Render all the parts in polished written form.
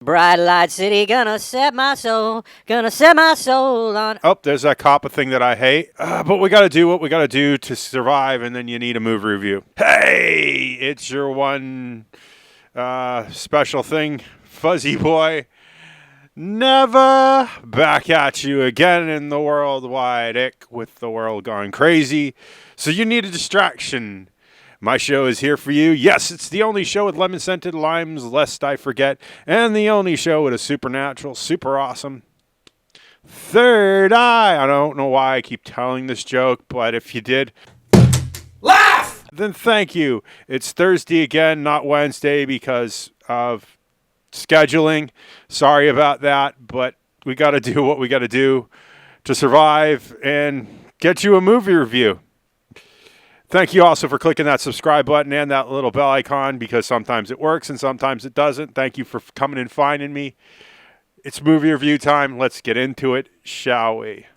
Bright light city, gonna set my soul on. Oh, there's that coppa thing that I hate. But we got to do what we got to do to survive, and then you need a movie review. Hey, it's your one special thing, Fuzzy Boy. Never back at you again in the worldwide ick with the world going crazy. So you need a distraction. My show is here for you. Yes, it's the only show with lemon scented limes, lest I forget, and the only show with a supernatural, super awesome third eye. I don't know why I keep telling this joke, but if you did, Laugh! then thank you. It's Thursday again, not Wednesday because of scheduling. Sorry about that, but we got to do what we got to do to survive and get you a movie review. Thank you also for clicking that subscribe button and that little bell icon because sometimes it works and sometimes it doesn't. Thank you for coming and finding me. It's movie review time. Let's get into it, shall we?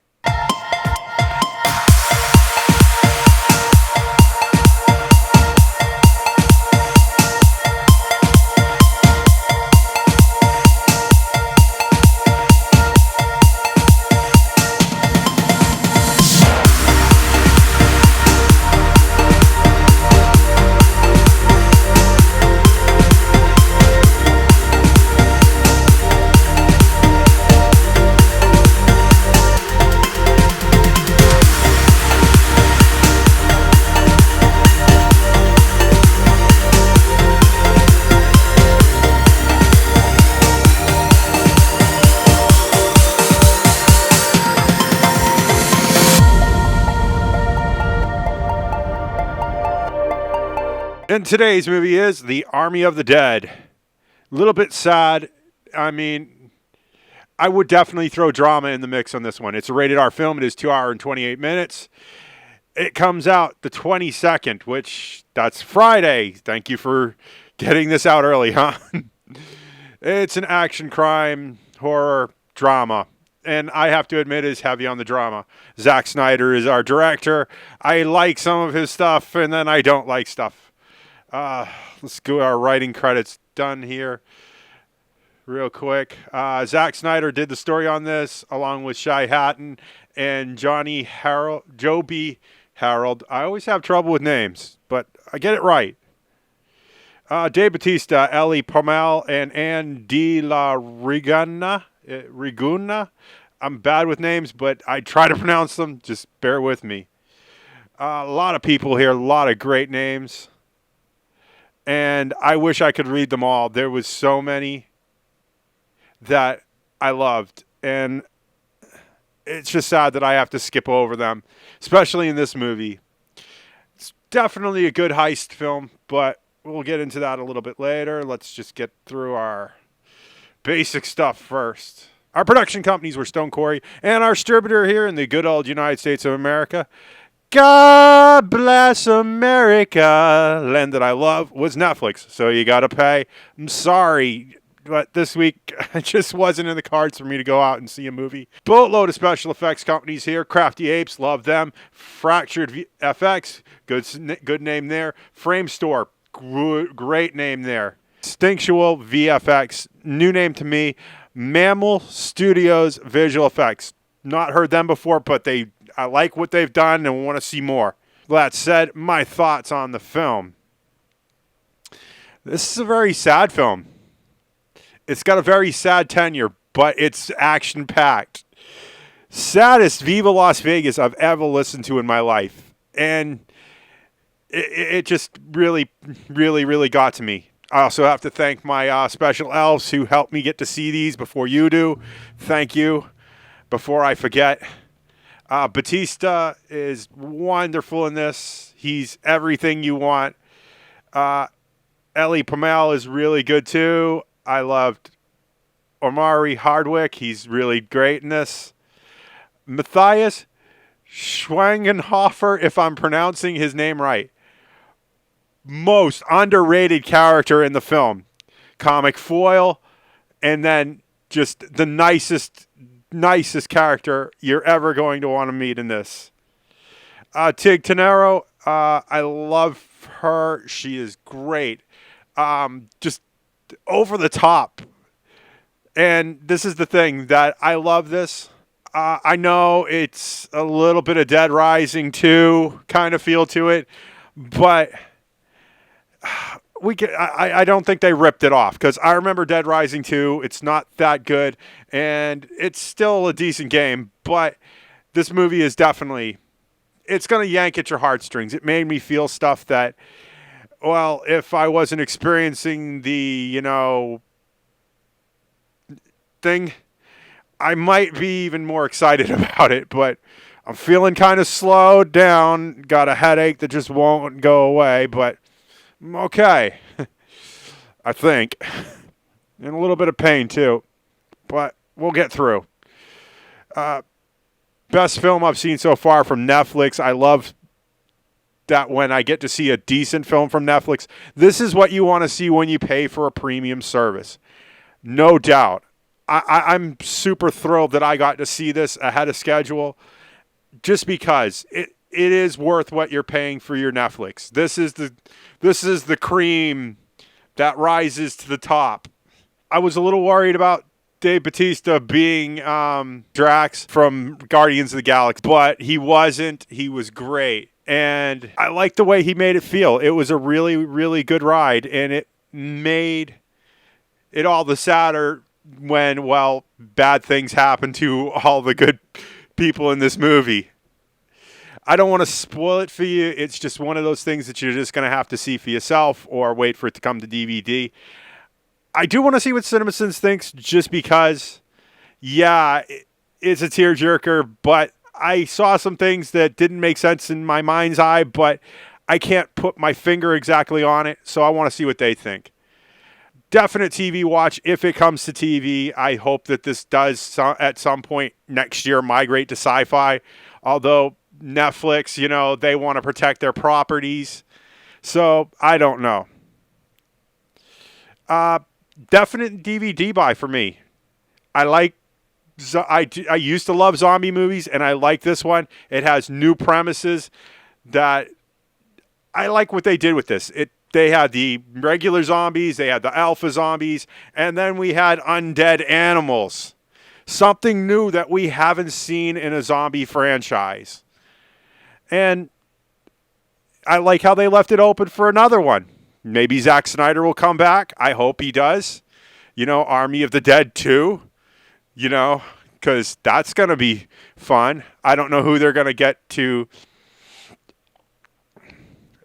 And today's movie is The Army of the Dead. A little bit sad. I mean, I would definitely throw drama in the mix on this one. It's a rated R film. It is 2 hours and 28 minutes. It comes out the 22nd, which that's Friday. Thank you for getting this out early, huh? It's an action, crime, horror, drama. And I have to admit, it's heavy on the drama. Zack Snyder is our director. I like some of his stuff, and then I don't like stuff. Let's go our writing credits done here real quick. Zack Snyder did the story on this along with Shay Hatten and Joby Harold. I always have trouble with names, but I get it right. Dave Bautista, Purnell, and Anne de la Reguna. I'm bad with names, but I try to pronounce them. Just bear with me. A lot of people here, a lot of great names. And I wish I could read them all. There was so many that I loved. And it's just sad that I have to skip over them, especially in this movie. It's definitely a good heist film, but we'll get into that a little bit later. Let's just get through our basic stuff first. Our production companies were Stone Quarry, and our distributor here in the good old United States of America, God bless America, land that I love, was Netflix. So you got to pay. I'm sorry, but this week it just wasn't in the cards for me to go out and see a movie. Boatload of special effects companies here. Crafty Apes, love them. Fractured FX, good name there. Frame Store, great name there. Instinctual VFX, new name to me. Mammal Studios Visual Effects. Not heard them before, but I like what they've done and want to see more. That said, my thoughts on the film. This is a very sad film. It's got a very sad tenure, but it's action-packed. Saddest Viva Las Vegas I've ever listened to in my life. And it just really, really, really got to me. I also have to thank my special elves who helped me get to see these before you do. Thank you. Before I forget, Bautista is wonderful in this. He's everything you want. Purnell is really good too. I loved Omari Hardwick. He's really great in this. Matthias Schwangenhofer, if I'm pronouncing his name right. Most underrated character in the film. Comic foil, and then just the nicest character you're ever going to want to meet in this. Tig Tenero, I love her. She is great. Just over the top. And this is the thing that I love this. I know it's a little bit of Dead Rising 2 kind of feel to it, but I don't think they ripped it off, because I remember Dead Rising 2. It's not that good, and it's still a decent game, but this movie is definitely, it's going to yank at your heartstrings. It made me feel stuff that, well, if I wasn't experiencing the, thing, I might be even more excited about it, but I'm feeling kind of slowed down. Got a headache that just won't go away, but I'm okay. I think. And a little bit of pain, too. But we'll get through. Best film I've seen so far from Netflix. I love that when I get to see a decent film from Netflix. This is what you want to see when you pay for a premium service. No doubt. I'm super thrilled that I got to see this ahead of schedule, just because it is worth what you're paying for your Netflix. This is the cream that rises to the top. I was a little worried about Dave Bautista being Drax from Guardians of the Galaxy, but he wasn't. He was great. And I liked the way he made it feel. It was a really, really good ride, and it made it all the sadder when, well, bad things happen to all the good people in this movie. I don't want to spoil it for you. It's just one of those things that you're just going to have to see for yourself or wait for it to come to DVD. I do want to see what CinemaSins thinks, just because, yeah, it's a tearjerker, but I saw some things that didn't make sense in my mind's eye, but I can't put my finger exactly on it, so I want to see what they think. Definite TV watch if it comes to TV. I hope that this does at some point next year migrate to sci-fi, although Netflix, they want to protect their properties, so I don't know. Definite DVD buy for me. I used to love zombie movies, and I like this one. It has new premises that I like what they did with this. They had the regular zombies, they had the alpha zombies, and then we had undead animals. Something new that we haven't seen in a zombie franchise. And I like how they left it open for another one. Maybe Zack Snyder will come back. I hope he does. Army of the Dead 2. Because that's going to be fun. I don't know who they're going to get to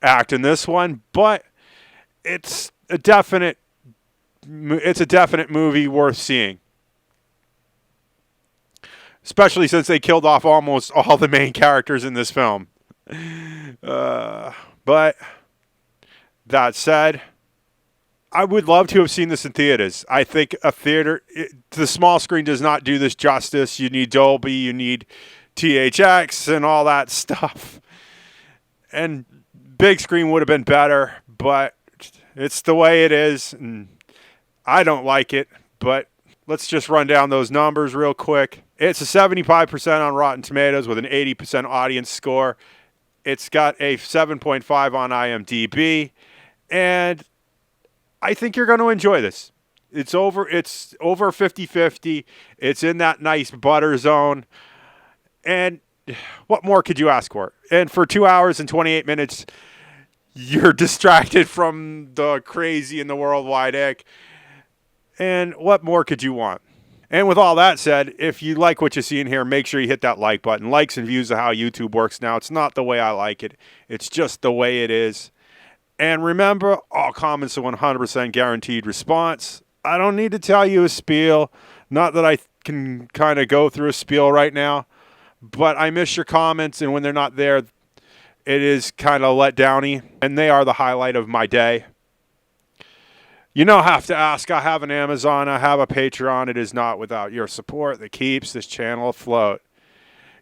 act in this one, but it's a definite movie worth seeing. Especially since they killed off almost all the main characters in this film. But that said, I would love to have seen this in theaters. I think the small screen does not do this justice. You need Dolby, you need THX and all that stuff. And big screen would have been better, but it's the way it is, and I don't like it. But let's just run down those numbers real quick. It's a 75% on Rotten Tomatoes with an 80% audience score. It's got a 7.5 on IMDb, and I think you're going to enjoy this. It's over 50-50. It's in that nice butter zone. And what more could you ask for? And for 2 hours and 28 minutes, you're distracted from the crazy in the worldwide ick. And what more could you want? And with all that said, if you like what you see in here, make sure you hit that like button. Likes and views are how YouTube works now. It's not the way I like it. It's just the way it is. And remember, all comments are 100% guaranteed response. I don't need to tell you a spiel. Not that I can kind of go through a spiel right now, but I miss your comments, and when they're not there, it is kind of let downy, and they are the highlight of my day. You don't have to ask. I have an Amazon. I have a Patreon. It is not without your support that keeps this channel afloat.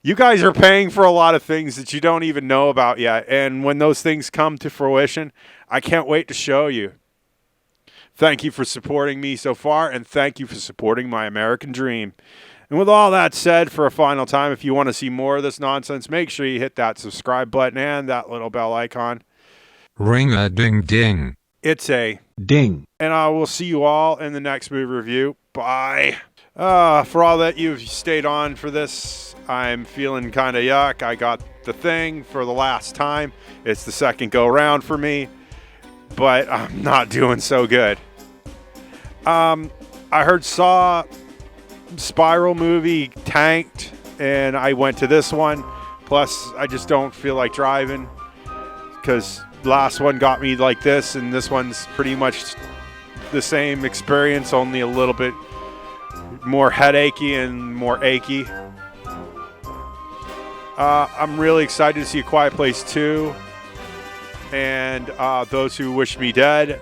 You guys are paying for a lot of things that you don't even know about yet. And when those things come to fruition, I can't wait to show you. Thank you for supporting me so far, and thank you for supporting my American dream. And with all that said, for a final time, if you want to see more of this nonsense, make sure you hit that subscribe button and that little bell icon. Ring-a-ding-ding. It's a ding. And I will see you all in the next movie review. Bye. For all that you've stayed on for this, I'm feeling kind of yuck. I got the thing for the last time. It's the second go round for me, but I'm not doing so good. I heard Saw Spiral movie tanked, and I went to this one. Plus, I just don't feel like driving because last one got me like this, and this one's pretty much the same experience, only a little bit more headachy and more achy. I'm really excited to see A Quiet Place 2 and Those Who Wish Me Dead,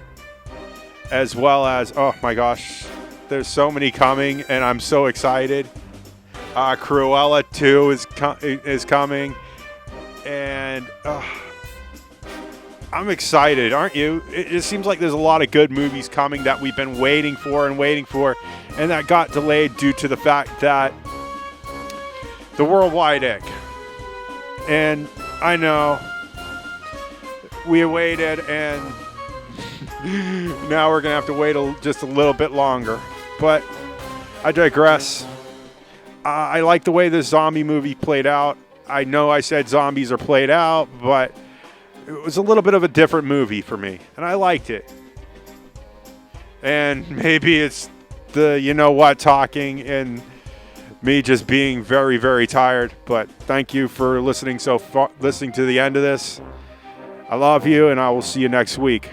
as well as, oh my gosh, there's so many coming, and I'm so excited. Cruella 2 is coming, and I'm excited, aren't you? It seems like there's a lot of good movies coming that we've been waiting for, and that got delayed due to the fact that the worldwide ick. And I know we waited, and now we're going to have to wait just a little bit longer. But I digress. I like the way this zombie movie played out. I know I said zombies are played out, but it was a little bit of a different movie for me, and I liked it. And maybe it's the you know what talking and me just being very, very tired. But thank you for listening listening to the end of this. I love you, and I will see you next week.